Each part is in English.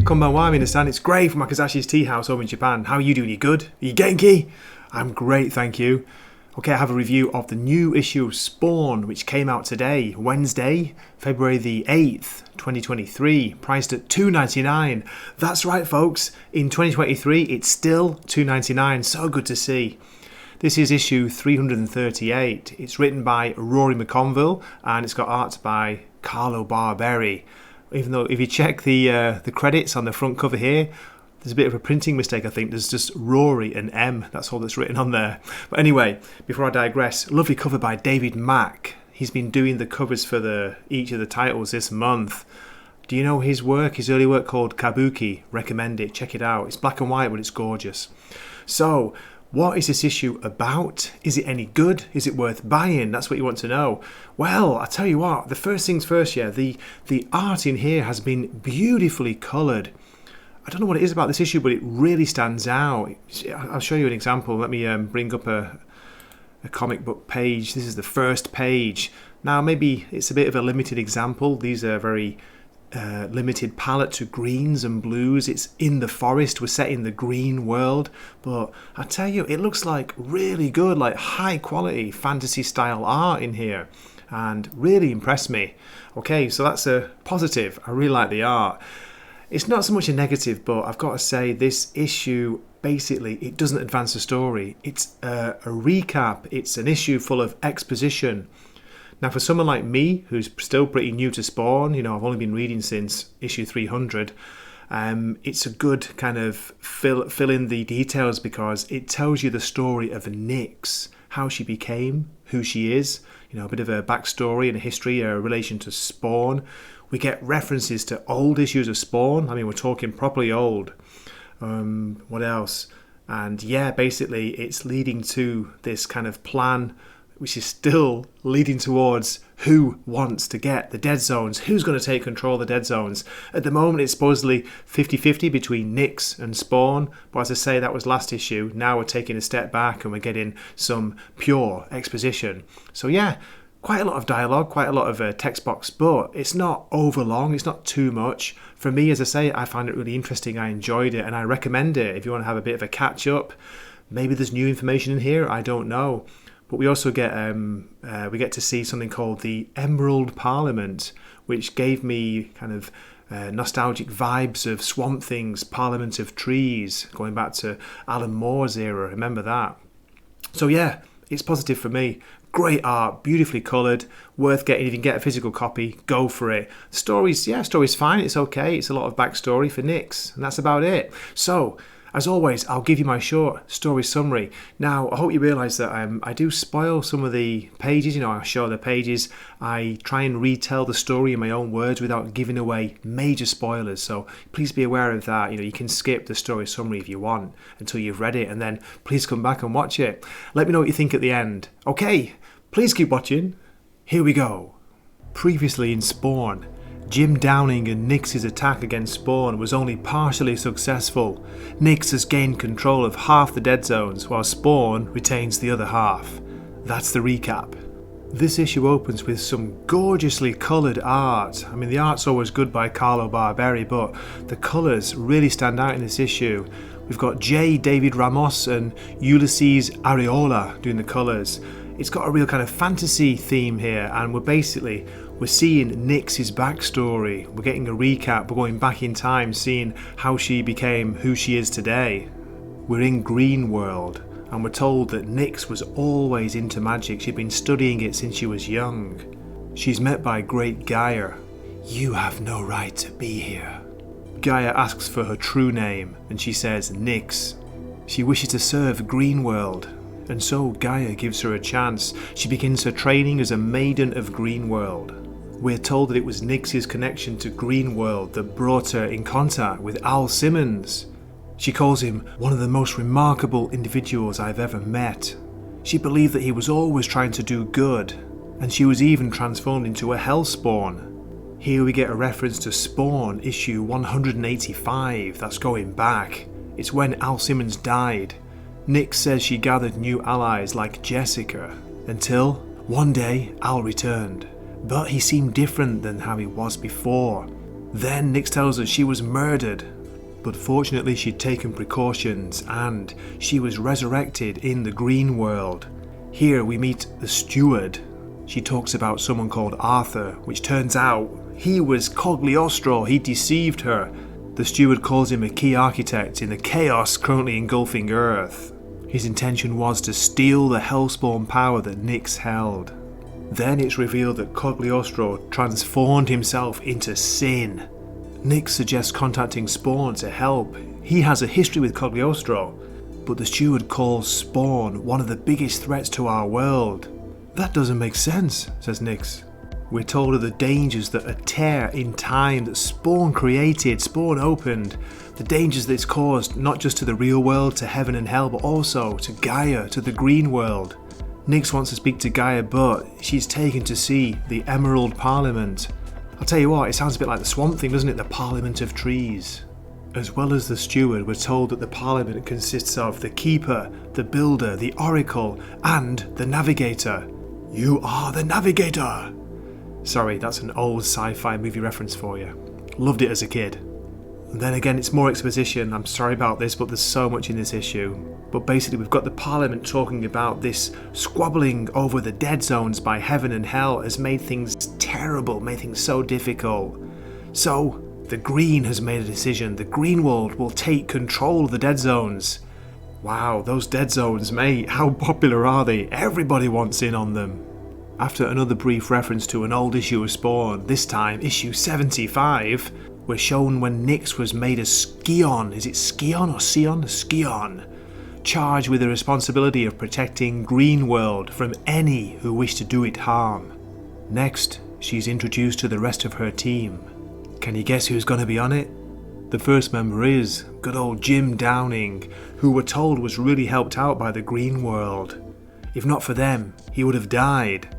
Konbanwa, minasan. It's Gray from Makazashi's Tea House home in Japan. How are you doing? You good? Are you genki? I'm great, thank you. Okay, I have a review of the new issue of Spawn, which came out today, Wednesday, February the 8th, 2023, priced at $2.99. That's right, folks. In 2023, it's still $2.99. So good to see. This is issue 338. It's written by Rory McConville, and it's got art by Carlo Barberi. Even though if you check the credits on the front cover here, there's a bit of a printing mistake, I think. There's just Rory and M. That's all that's written on there. But anyway, before I digress, lovely cover by David Mack. He's been doing the covers for each of the titles this month. Do you know his work? His early work called Kabuki. Recommend it. Check it out. It's black and white, but it's gorgeous. So, what is this issue about? Is it any good? Is it worth buying? That's what you want to know. Well, I tell you what, the first things first, yeah, the art in here has been beautifully coloured. I don't know what it is about this issue, but it really stands out. I'll show you an example. Let me bring up a comic book page. This is the first page. Now, maybe it's a bit of a limited example. These are very limited palette to greens and blues. It's in the forest. We're set in the green world. But I tell you, it looks like really good, like high quality fantasy style art in here. And really impressed me. Okay, so that's a positive. I really like the art. It's not so much a negative, but I've got to say this issue, basically, it doesn't advance the story. It's a recap. It's an issue full of exposition. Now, for someone like me, who's still pretty new to Spawn, you know, I've only been reading since issue 300, it's a good kind of fill in the details because it tells you the story of Nyx, how she became who she is, you know, a bit of a backstory and a history, a relation to Spawn. We get references to old issues of Spawn. I mean, we're talking properly old. What else? And yeah, basically it's leading to this kind of plan, which is still leading towards who wants to get the dead zones, who's going to take control of the dead zones. At the moment, it's supposedly 50-50 between Nyx and Spawn, but as I say, that was last issue. Now we're taking a step back and we're getting some pure exposition. So yeah, quite a lot of dialogue, quite a lot of text box, but it's not overlong, it's not too much. For me, as I say, I find it really interesting, I enjoyed it, and I recommend it if you want to have a bit of a catch-up. Maybe there's new information in here, I don't know. But we also get to see something called the Emerald Parliament, which gave me kind of nostalgic vibes of Swamp Thing's Parliament of Trees, going back to Alan Moore's era, remember that? So yeah, it's positive for me. Great art, beautifully coloured, worth getting. If you can get a physical copy, go for it. Story's fine, it's okay. It's a lot of backstory for Nyx, and that's about it. So, as always, I'll give you my short story summary. Now, I hope you realise that I do spoil some of the pages. You know, I show the pages. I try and retell the story in my own words without giving away major spoilers. So please be aware of that. You know, you can skip the story summary if you want until you've read it, and then please come back and watch it. Let me know what you think at the end. Okay, please keep watching. Here we go. Previously in Spawn, Jim Downing and Nyx's attack against Spawn was only partially successful. Nyx has gained control of half the dead zones, while Spawn retains the other half. That's the recap. This issue opens with some gorgeously coloured art. I mean, the art's always good by Carlo Barberi, but the colours really stand out in this issue. We've got J. David Ramos and Ulysses Areola doing the colours. It's got a real kind of fantasy theme here, and we're seeing Nyx's backstory. We're getting a recap. We're going back in time, seeing how she became who she is today. We're in Greenworld, and we're told that Nyx was always into magic. She'd been studying it since she was young. She's met by Great GAIA. You have no right to be here. GAIA asks for her true name, and she says Nyx. She wishes to serve Greenworld, and so GAIA gives her a chance. She begins her training as a Maiden of Greenworld. We're told that it was Nyx's connection to Greenworld that brought her in contact with Al Simmons. She calls him one of the most remarkable individuals I've ever met. She believed that he was always trying to do good, and she was even transformed into a Hellspawn. Here we get a reference to Spawn issue 185, that's going back. It's when Al Simmons died. Nyx says she gathered new allies like Jessica, until one day Al returned. But he seemed different than how he was before. Then Nyx tells us she was murdered, but fortunately she'd taken precautions and she was resurrected in the Greenworld. Here we meet the steward. She talks about someone called Arthur, which turns out he was Cogliostro. He deceived her. The steward calls him a key architect in the chaos currently engulfing Earth. His intention was to steal the Hellspawn power that Nyx held. Then it's revealed that Cogliostro transformed himself into sin. Nyx suggests contacting Spawn to help. He has a history with Cogliostro, but the steward calls Spawn one of the biggest threats to our world. That doesn't make sense, says Nyx. We're told of the dangers that a tear in time that Spawn created, Spawn opened, the dangers that it's caused not just to the real world, to heaven and hell, but also to Gaia, to the Greenworld. Nyx wants to speak to Gaia, but she's taken to see the Emerald Parliament. I'll tell you what, it sounds a bit like the Swamp Thing, doesn't it? The Parliament of Trees. As well as the steward, we're told that the Parliament consists of the Keeper, the Builder, the Oracle, and the Navigator. You are the Navigator! Sorry, that's an old sci-fi movie reference for you. Loved it as a kid. And then again, it's more exposition. I'm sorry about this, but there's so much in this issue. But basically, we've got the Parliament talking about this squabbling over the dead zones by heaven and hell has made things terrible, made things so difficult. So, the Green has made a decision. The Greenworld will take control of the dead zones. Wow, those dead zones, mate, how popular are they? Everybody wants in on them. After another brief reference to an old issue of Spawn, this time issue 75, we're shown when Nyx was made a Scion. Is it Scion or Sion? Scion. Charged with the responsibility of protecting Greenworld from any who wish to do it harm. Next, she's introduced to the rest of her team. Can you guess who's going to be on it? The first member is good old Jim Downing, who we're told was really helped out by the Greenworld. If not for them, he would have died.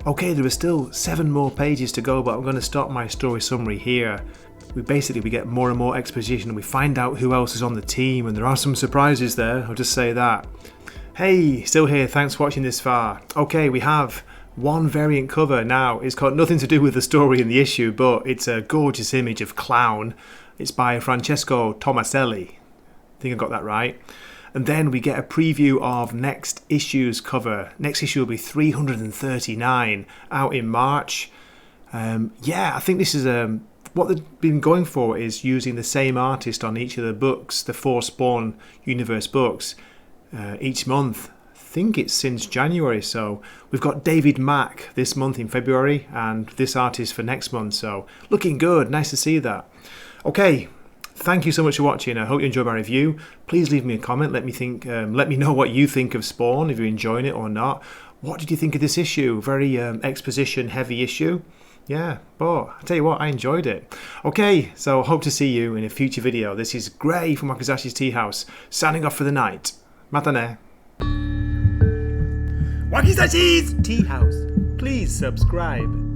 Okay, there are still 7 more pages to go, but I'm going to stop my story summary here. We get more and more exposition and we find out who else is on the team, and there are some surprises there, I'll just say that. Hey, still here, thanks for watching this far. Okay, we have one variant cover now. It's got nothing to do with the story in the issue, but it's a gorgeous image of Clown. It's by Francesco Tomaselli. I think I got that right. And then we get a preview of next issue's cover. Next issue will be 339, out in March. I think this is what they've been going for is using the same artist on each of the books, the 4 Spawn universe books, each month. I think it's since January. So we've got David Mack this month in February and this artist for next month. So looking good. Nice to see that. Okay. Thank you so much for watching. I hope you enjoyed my review. Please leave me a comment. Let me know what you think of Spawn, if you're enjoying it or not. What did you think of this issue? Very exposition heavy issue. Yeah, but I tell you what, I enjoyed it. Okay, so hope to see you in a future video. This is Gray from Wakazashi's Tea House, signing off for the night. Matane. Wakazashi's Tea House. Please subscribe.